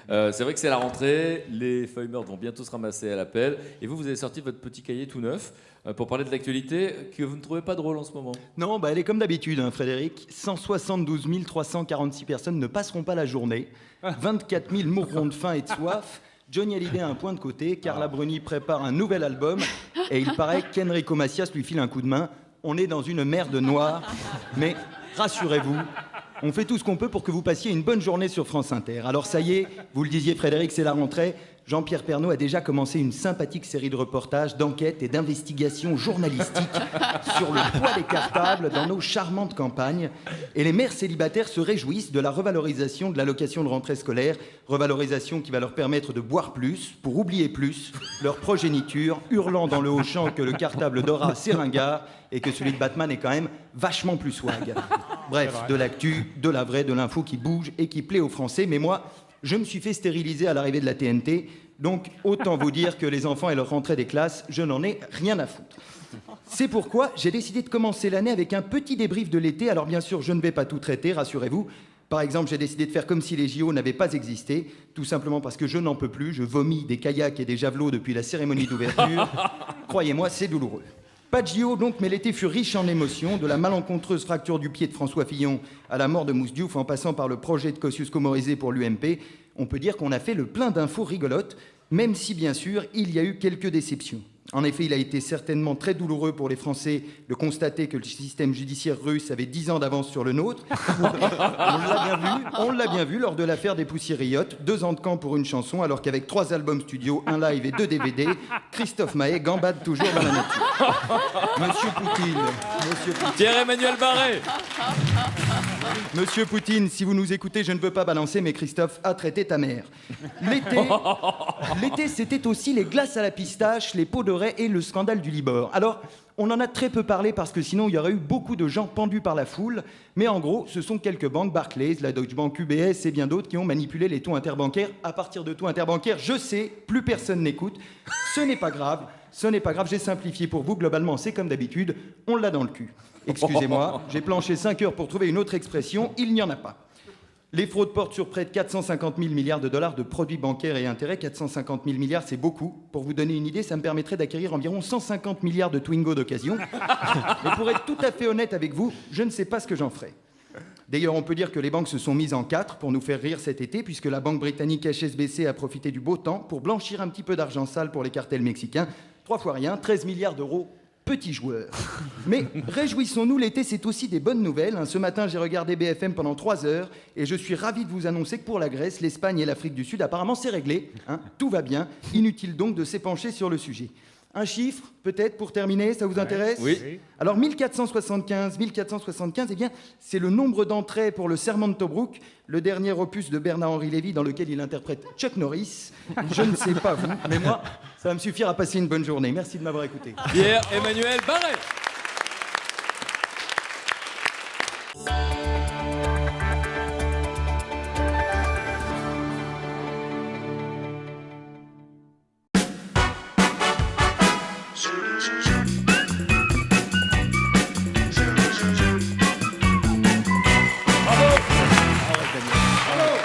C'est vrai que c'est la rentrée, les feuilles mortes vont bientôt se ramasser à l'appel, et vous avez sorti votre petit cahier tout neuf pour parler de l'actualité que vous ne trouvez pas drôle en ce moment. Non, elle est comme d'habitude, hein, Frédéric. 172 346 personnes ne passeront pas la journée. 24 000 mourront de faim et de soif. Johnny Hallyday a un point de côté. Carla Bruni prépare un nouvel album. Et il paraît qu'Enrico Macias lui file un coup de main. On est dans une merde noire. Mais rassurez-vous, on fait tout ce qu'on peut pour que vous passiez une bonne journée sur France Inter. Alors ça y est, vous le disiez Frédéric, c'est la rentrée. Jean-Pierre Pernaut a déjà commencé une sympathique série de reportages, d'enquêtes et d'investigations journalistiques sur le poids des cartables dans nos charmantes campagnes. Et les mères célibataires se réjouissent de la revalorisation de l'allocation de rentrée scolaire, revalorisation qui va leur permettre de boire plus, pour oublier plus, leur progéniture, hurlant dans le haut champ que le cartable d'Aura c'est ringard et que celui de Batman est quand même vachement plus swag. Bref, de l'actu, de la vraie, de l'info qui bouge et qui plaît aux Français. Mais moi, je me suis fait stériliser à l'arrivée de la TNT, donc autant vous dire que les enfants et leur rentrée des classes, je n'en ai rien à foutre. C'est pourquoi j'ai décidé de commencer l'année avec un petit débrief de l'été. Alors bien sûr, je ne vais pas tout traiter, rassurez-vous. Par exemple, j'ai décidé de faire comme si les JO n'avaient pas existé, tout simplement parce que je n'en peux plus. Je vomis des kayaks et des javelots depuis la cérémonie d'ouverture. Croyez-moi, c'est douloureux. Pas de JO donc, mais l'été fut riche en émotions, de la malencontreuse fracture du pied de François Fillon à la mort de Mousse Diouf, en passant par le projet de Kosciusko-Morizet pour l'UMP. On peut dire qu'on a fait le plein d'infos rigolotes, même si bien sûr il y a eu quelques déceptions. En effet, il a été certainement très douloureux pour les Français de constater que le système judiciaire russe avait 10 ans d'avance sur le nôtre. On l'a bien vu lors de l'affaire des poussiériotes. 2 ans de camp pour une chanson, alors qu'avec 3 albums studio, un live et 2 DVD, Christophe Maé gambade toujours dans la nature. Monsieur Poutine. Pierre-Emmanuel Barré. Monsieur Poutine, si vous nous écoutez, je ne veux pas balancer, mais Christophe a traité ta mère. L'été, c'était aussi les glaces à la pistache, les pots de raie et le scandale du Libor. Alors, on en a très peu parlé parce que sinon, il y aurait eu beaucoup de gens pendus par la foule. Mais en gros, ce sont quelques banques, Barclays, la Deutsche Bank, UBS et bien d'autres qui ont manipulé les taux interbancaires. À partir de taux interbancaires, je sais, plus personne n'écoute. Ce n'est pas grave, j'ai simplifié pour vous. Globalement, c'est comme d'habitude, on l'a dans le cul. Excusez-moi, j'ai planché 5 heures pour trouver une autre expression, il n'y en a pas. Les fraudes portent sur près de 450 000 milliards de dollars de produits bancaires et intérêts. 450 000 milliards, c'est beaucoup. Pour vous donner une idée, ça me permettrait d'acquérir environ 150 milliards de Twingo d'occasion. Mais pour être tout à fait honnête avec vous, je ne sais pas ce que j'en ferai. D'ailleurs, on peut dire que les banques se sont mises en 4 pour nous faire rire cet été, puisque la banque britannique HSBC a profité du beau temps pour blanchir un petit peu d'argent sale pour les cartels mexicains. 3 fois rien, 13 milliards d'euros. Petit joueur. Mais réjouissons-nous, l'été, c'est aussi des bonnes nouvelles. Ce matin, j'ai regardé BFM pendant 3 heures et je suis ravi de vous annoncer que pour la Grèce, l'Espagne et l'Afrique du Sud, apparemment, c'est réglé. Tout va bien. Inutile donc de s'épancher sur le sujet. Un chiffre, peut-être, pour terminer, ça vous intéresse? Oui. Alors, 1475, eh bien, c'est le nombre d'entrées pour le Serment de Tobrouk, le dernier opus de Bernard-Henri Lévy dans lequel il interprète Chuck Norris. Je ne sais pas vous, mais moi, ça va me suffire à passer une bonne journée. Merci de m'avoir écouté. Pierre-Emmanuel Barré.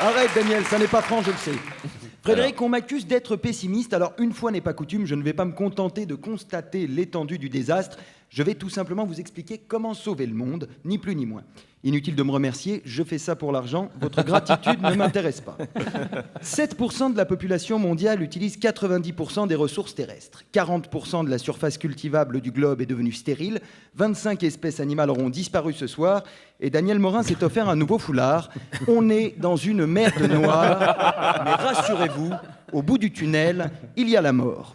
Arrête Daniel, ça n'est pas franc, je le sais. Frédéric, on m'accuse d'être pessimiste, alors une fois n'est pas coutume, je ne vais pas me contenter de constater l'étendue du désastre, je vais tout simplement vous expliquer comment sauver le monde, ni plus ni moins. Inutile de me remercier, je fais ça pour l'argent, votre gratitude ne m'intéresse pas. 7% de la population mondiale utilise 90% des ressources terrestres. 40% de la surface cultivable du globe est devenue stérile, 25 espèces animales auront disparu ce soir, et Daniel Morin s'est offert un nouveau foulard. On est dans une merde noire, mais rassurez-vous, au bout du tunnel, il y a la mort.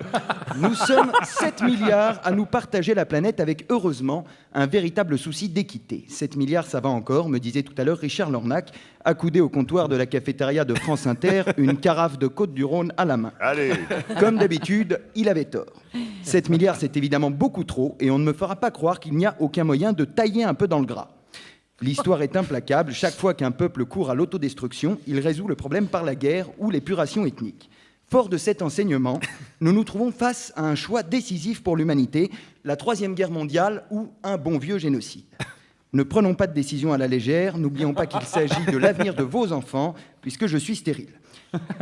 Nous sommes 7 milliards à nous partager la planète avec, heureusement, un véritable souci d'équité. 7 milliards, ça va encore, me disait tout à l'heure Richard Lornac, accoudé au comptoir de la cafétéria de France Inter, une carafe de Côte-du-Rhône à la main. Allez. Comme d'habitude, il avait tort. 7 milliards, c'est évidemment beaucoup trop, et on ne me fera pas croire qu'il n'y a aucun moyen de tailler un peu dans le gras. L'histoire est implacable. Chaque fois qu'un peuple court à l'autodestruction, il résout le problème par la guerre ou l'épuration ethnique. Fort de cet enseignement, nous nous trouvons face à un choix décisif pour l'humanité, la Troisième Guerre mondiale ou un bon vieux génocide. Ne prenons pas de décision à la légère, n'oublions pas qu'il s'agit de l'avenir de vos enfants, puisque je suis stérile.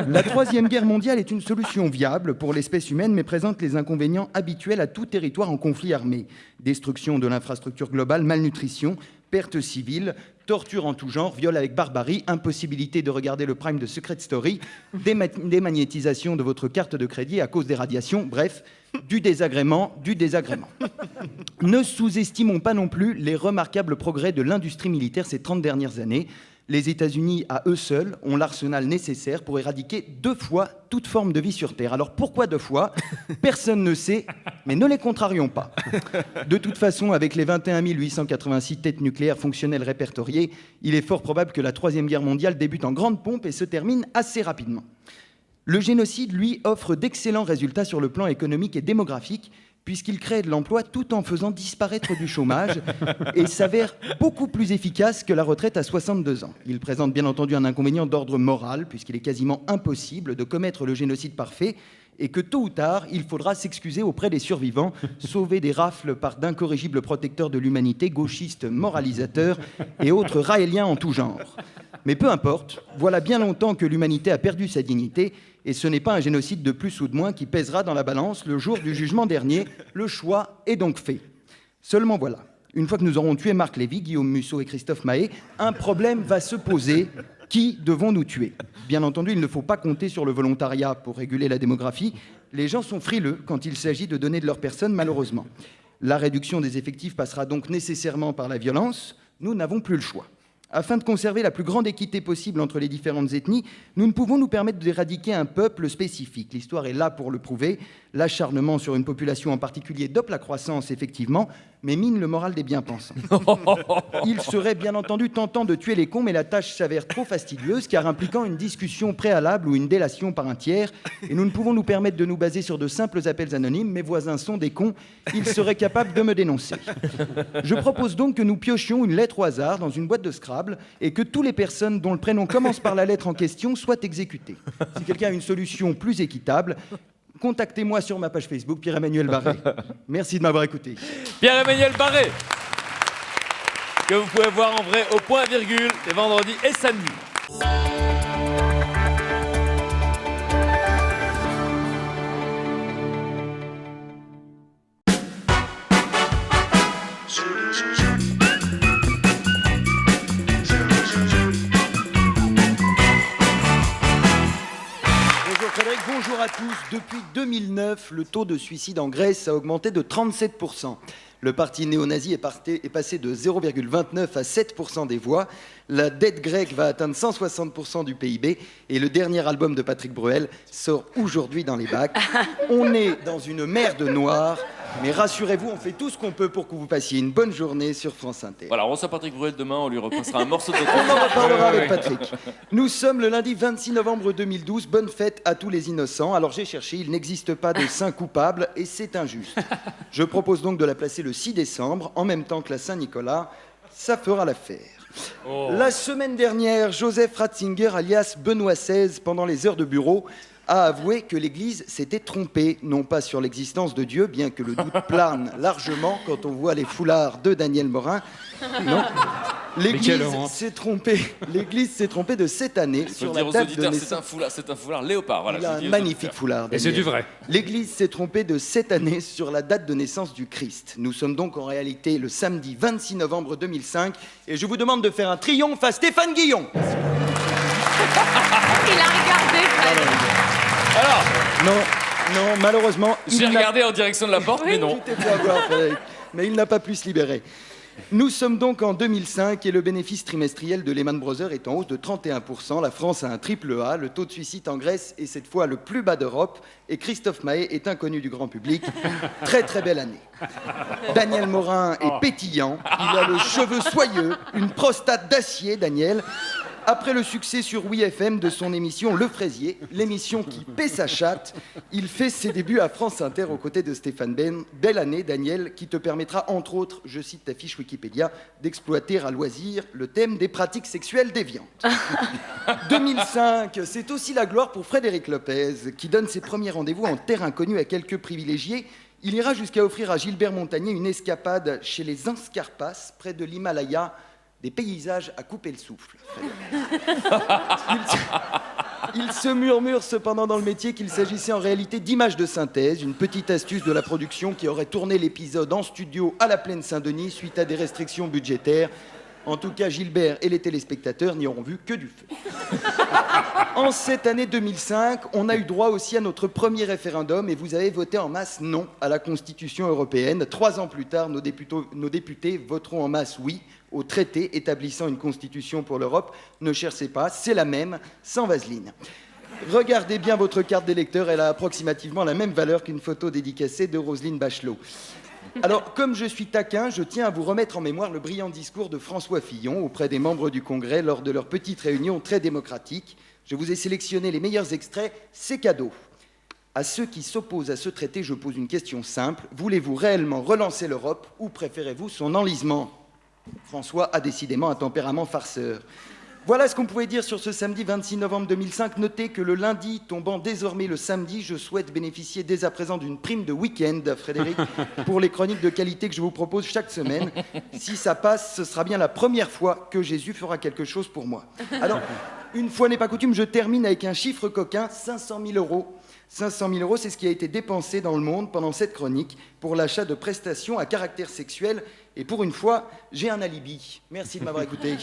La Troisième Guerre mondiale est une solution viable pour l'espèce humaine, mais présente les inconvénients habituels à tout territoire en conflit armé. Destruction de l'infrastructure globale, malnutrition, pertes civiles, torture en tout genre, viol avec barbarie, impossibilité de regarder le prime de Secret Story, démagnétisation de votre carte de crédit à cause des radiations, bref, du désagrément, du désagrément. Ne sous-estimons pas non plus les remarquables progrès de l'industrie militaire ces 30 dernières années. Les États-Unis, à eux seuls, ont l'arsenal nécessaire pour éradiquer 2 fois toute forme de vie sur Terre. Alors pourquoi 2 fois? Personne ne sait, mais ne les contrarions pas. De toute façon, avec les 21 886 têtes nucléaires fonctionnelles répertoriées, il est fort probable que la Troisième Guerre mondiale débute en grande pompe et se termine assez rapidement. Le génocide, lui, offre d'excellents résultats sur le plan économique et démographique, puisqu'il crée de l'emploi tout en faisant disparaître du chômage et s'avère beaucoup plus efficace que la retraite à 62 ans. Il présente bien entendu un inconvénient d'ordre moral, puisqu'il est quasiment impossible de commettre le génocide parfait et que tôt ou tard, il faudra s'excuser auprès des survivants, sauver des rafles par d'incorrigibles protecteurs de l'humanité, gauchistes moralisateurs et autres raéliens en tout genre. Mais peu importe, voilà bien longtemps que l'humanité a perdu sa dignité et ce n'est pas un génocide de plus ou de moins qui pèsera dans la balance le jour du jugement dernier. Le choix est donc fait. Seulement voilà, une fois que nous aurons tué Marc Lévy, Guillaume Musso et Christophe Mahé, un problème va se poser. Qui devons-nous tuer? Bien entendu, il ne faut pas compter sur le volontariat pour réguler la démographie. Les gens sont frileux quand il s'agit de donner de leur personne, malheureusement. La réduction des effectifs passera donc nécessairement par la violence. Nous n'avons plus le choix. Afin de conserver la plus grande équité possible entre les différentes ethnies, nous ne pouvons nous permettre d'éradiquer un peuple spécifique. L'histoire est là pour le prouver. L'acharnement sur une population en particulier dope la croissance, effectivement, mais mine le moral des bien-pensants. Il serait bien entendu tentant de tuer les cons, mais la tâche s'avère trop fastidieuse, car impliquant une discussion préalable ou une délation par un tiers, et nous ne pouvons nous permettre de nous baser sur de simples appels anonymes. Mes voisins sont des cons, ils seraient capables de me dénoncer. Je propose donc que nous piochions une lettre au hasard dans une boîte de Scrabble, et que toutes les personnes dont le prénom commence par la lettre en question soient exécutées. Si quelqu'un a une solution plus équitable, contactez-moi sur ma page Facebook, Pierre-Emmanuel Barré. Merci de m'avoir écouté. Pierre-Emmanuel Barré, que vous pouvez voir en vrai au point virgule les vendredis et samedis. Bonjour à tous. Depuis 2009, le taux de suicide en Grèce a augmenté de 37%. Le parti néo-nazi est passé de 0,29 à 7% des voix. La dette grecque va atteindre 160% du PIB. Et le dernier album de Patrick Bruel sort aujourd'hui dans les bacs. On est dans une mer de noir. Mais rassurez-vous, on fait tout ce qu'on peut pour que vous passiez une bonne journée sur France Inter. Voilà, on reçoit Patrick Bruel demain, on lui repassera un morceau de On en reparlera avec Patrick. Nous sommes le lundi 26 novembre 2012. Bonne fête à tous les innocents. Alors j'ai cherché, il n'existe pas de saint coupable et c'est injuste. Je propose donc de la placer le 6 décembre, en même temps que la Saint-Nicolas. Ça fera l'affaire. Oh. La semaine dernière, Joseph Ratzinger, alias Benoît XVI, pendant les heures de bureau, a avoué que l'Église s'était trompée, non pas sur l'existence de Dieu, bien que le doute plane largement quand on voit les foulards de Daniel Morin. Non, l'Église s'est trompée de cette année sur la date de naissance. C'est un foulard léopard. Voilà, il a un magnifique foulard. Et c'est du vrai. L'Église s'est trompée de cette année sur la date de naissance du Christ. Nous sommes donc en réalité le samedi 26 novembre 2005 et je vous demande de faire un triomphe à Stéphane Guillon. Il a regardé, Fred. Alors Non, malheureusement... J'ai regardé en direction de la porte, mais non. Tu t'es fait avoir, Frédéric. Mais il n'a pas pu se libérer. Nous sommes donc en 2005 et le bénéfice trimestriel de Lehman Brothers est en hausse de 31%. La France a un triple A, le taux de suicide en Grèce est cette fois le plus bas d'Europe et Christophe Mahé est inconnu du grand public. Très très belle année. Daniel Morin est pétillant, il a le cheveu soyeux, une prostate d'acier, Daniel. Après le succès sur Oui FM de son émission Le Fraisier, l'émission qui paie sa chatte, il fait ses débuts à France Inter aux côtés de Stéphane Ben. Belle année, Daniel, qui te permettra, entre autres, je cite ta fiche Wikipédia, d'exploiter à loisir le thème des pratiques sexuelles déviantes. 2005, c'est aussi la gloire pour Frédéric Lopez, qui donne ses premiers rendez-vous en terre inconnue à quelques privilégiés. Il ira jusqu'à offrir à Gilbert Montagnier une escapade chez les Anscarpas, près de l'Himalaya, des paysages à couper le souffle. Il se murmure cependant dans le métier qu'il s'agissait en réalité d'images de synthèse, une petite astuce de la production qui aurait tourné l'épisode en studio à la Plaine Saint-Denis suite à des restrictions budgétaires. En tout cas, Gilbert et les téléspectateurs n'y auront vu que du feu. En cette année 2005, on a eu droit aussi à notre premier référendum et vous avez voté en masse non à la Constitution européenne. 3 ans plus tard, nos députés voteront en masse oui au traité établissant une constitution pour l'Europe. Ne cherchez pas, c'est la même, sans vaseline. Regardez bien votre carte d'électeur, elle a approximativement la même valeur qu'une photo dédicacée de Roselyne Bachelot. Alors, comme je suis taquin, je tiens à vous remettre en mémoire le brillant discours de François Fillon auprès des membres du Congrès lors de leur petite réunion très démocratique. Je vous ai sélectionné les meilleurs extraits, c'est cadeau. À ceux qui s'opposent à ce traité, je pose une question simple. Voulez-vous réellement relancer l'Europe ou préférez-vous son enlisement ? François a décidément un tempérament farceur. Voilà ce qu'on pouvait dire sur ce samedi 26 novembre 2005. Notez que le lundi tombant désormais le samedi, je souhaite bénéficier dès à présent d'une prime de week-end, Frédéric, pour les chroniques de qualité que je vous propose chaque semaine. Si ça passe, ce sera bien la première fois que Jésus fera quelque chose pour moi. Alors, une fois n'est pas coutume, je termine avec un chiffre coquin, 500 000 euros. 500 000 euros, c'est ce qui a été dépensé dans le monde pendant cette chronique pour l'achat de prestations à caractère sexuel. Et pour une fois, j'ai un alibi. Merci de m'avoir écouté.